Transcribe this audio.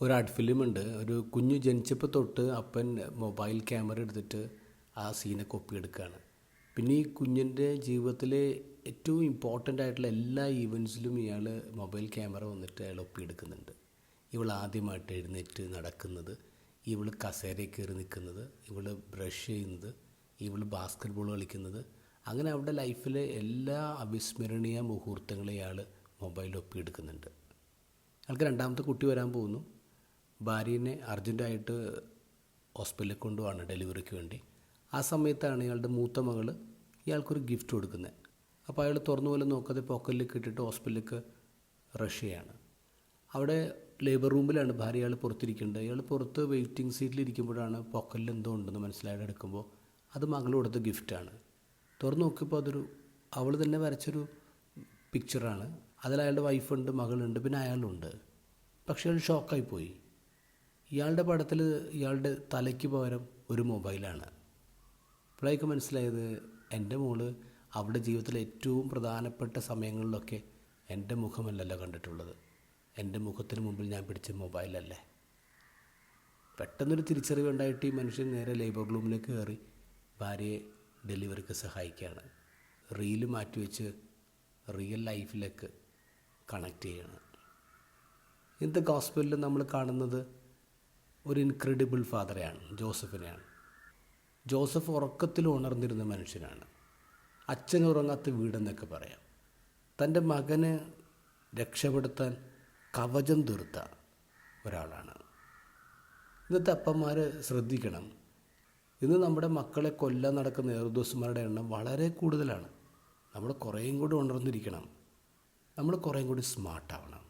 ഒരു ആർട്ട് ഫിലിമുണ്ട്. ഒരു കുഞ്ഞ് ജനിച്ചപ്പോൾ തൊട്ട് അപ്പൻ മൊബൈൽ ക്യാമറ എടുത്തിട്ട് ആ സീനൊക്കെ ഒപ്പിയെടുക്കുകയാണ്. പിന്നെ ഈ കുഞ്ഞിൻ്റെ ജീവിതത്തിലെ ഏറ്റവും ഇമ്പോർട്ടൻ്റ് ആയിട്ടുള്ള എല്ലാ ഈവൻസിലും ഇയാൾ മൊബൈൽ ക്യാമറ വന്നിട്ട് അയാൾ ഒപ്പിയെടുക്കുന്നുണ്ട്. ഇവൾ ആദ്യമായിട്ട് എഴുന്നേറ്റ് നടക്കുന്നത്, ഇവൾ കസേരയിൽ കയറി നിൽക്കുന്നത്, ഇവൾ ബ്രഷ് ചെയ്യുന്നത്, ഇവൾ ബാസ്കറ്റ് ബോൾ കളിക്കുന്നത്, അങ്ങനെ അവരുടെ ലൈഫിലെ എല്ലാ അവിസ്മരണീയ മുഹൂർത്തങ്ങളും ഇയാൾ മൊബൈലിൽ ഒപ്പിയെടുക്കുന്നുണ്ട്. അയാൾക്ക് രണ്ടാമത്തെ കുട്ടി വരാൻ പോകുന്നു. ഭാര്യനെ അർജൻറ്റായിട്ട് ഹോസ്പിറ്റലിൽ കൊണ്ടുപോവാണ് ഡെലിവറിക്ക് വേണ്ടി. ആ സമയത്താണ് ഇയാളുടെ മൂത്ത മകൾ ഇയാൾക്കൊരു ഗിഫ്റ്റ് കൊടുക്കുന്നത്. അപ്പോൾ അയാൾ തുറന്നു പോലും നോക്കാതെ പോക്കറ്റിലേക്ക് ഇട്ടിട്ട് ഹോസ്പിറ്റലിലേക്ക് റഷ് ചെയ്യാണ്. അവിടെ ലേബർ റൂമിലാണ് ഭാര്യ, ഇയാൾ പുറത്തിരിക്കുന്നുണ്ട്. ഇയാൾ പുറത്ത് വെയിറ്റിംഗ് സീറ്റിലിരിക്കുമ്പോഴാണ് പോക്കറ്റിൽ എന്തോ ഉണ്ടെന്ന് മനസ്സിലായിട്ട് എടുക്കുമ്പോൾ അത് മകൾ കൊടുത്ത ഗിഫ്റ്റാണ്. തുറന്നു നോക്കിയപ്പോൾ അവൾ തന്നെ വരച്ചൊരു പിക്ചറാണ്. അതിൽ അയാളുടെ വൈഫുണ്ട്, മകളുണ്ട്, പിന്നെ അയാളുണ്ട്. പക്ഷേ അയാൾ ഷോക്കായിപ്പോയി. ഇയാളുടെ പടത്തിൽ ഇയാളുടെ തലയ്ക്ക് പകരം ഒരു മൊബൈലാണ്. അപ്പോഴേക്ക് മനസ്സിലായത്, എൻ്റെ മോള് അവളുടെ ജീവിതത്തിലെ ഏറ്റവും പ്രധാനപ്പെട്ട സമയങ്ങളിലൊക്കെ എൻ്റെ മുഖമല്ലല്ലോ കണ്ടിട്ടുള്ളത്, എൻ്റെ മുഖത്തിന് മുമ്പിൽ ഞാൻ പിടിച്ച മൊബൈലല്ലേ. പെട്ടെന്നൊരു തിരിച്ചറിവുണ്ടായിട്ട് ഈ മനുഷ്യൻ നേരെ ലേബർ റൂമിലേക്ക് കയറി ഭാര്യയെ ഡെലിവറിക്ക് സഹായിക്കുകയാണ്. റീല് മാറ്റിവെച്ച് റിയൽ ലൈഫിലേക്ക് കണക്ട് ചെയ്യണം. ഇന്നത്തെ ഗോസ്പലിൽ നമ്മൾ കാണുന്നത് ഒരു ഇൻക്രെഡിബിൾ ഫാദറെയാണ്, ജോസഫിനെയാണ്. ജോസഫ് ഉറക്കത്തിൽ ഉണർന്നിരുന്ന മനുഷ്യനാണ്. അച്ഛനുറങ്ങാത്ത വീടെന്നൊക്കെ പറയാം. തൻ്റെ മകന് രക്ഷപ്പെടുത്താൻ കവചം തീർത്ത ഒരാളാണ്. ഇന്നത്തെ അപ്പന്മാർ ശ്രദ്ധിക്കണം. ഇന്ന് നമ്മുടെ മക്കളെ കൊല്ലാൻ നടക്കുന്ന ഏറുദോസുമാരുടെ എണ്ണം വളരെ കൂടുതലാണ്. നമ്മൾ കുറേയും കൂടി ഉണർന്നിരിക്കണം. നമ്മൾ കുറേയും കൂടി സ്മാർട്ടാവണം.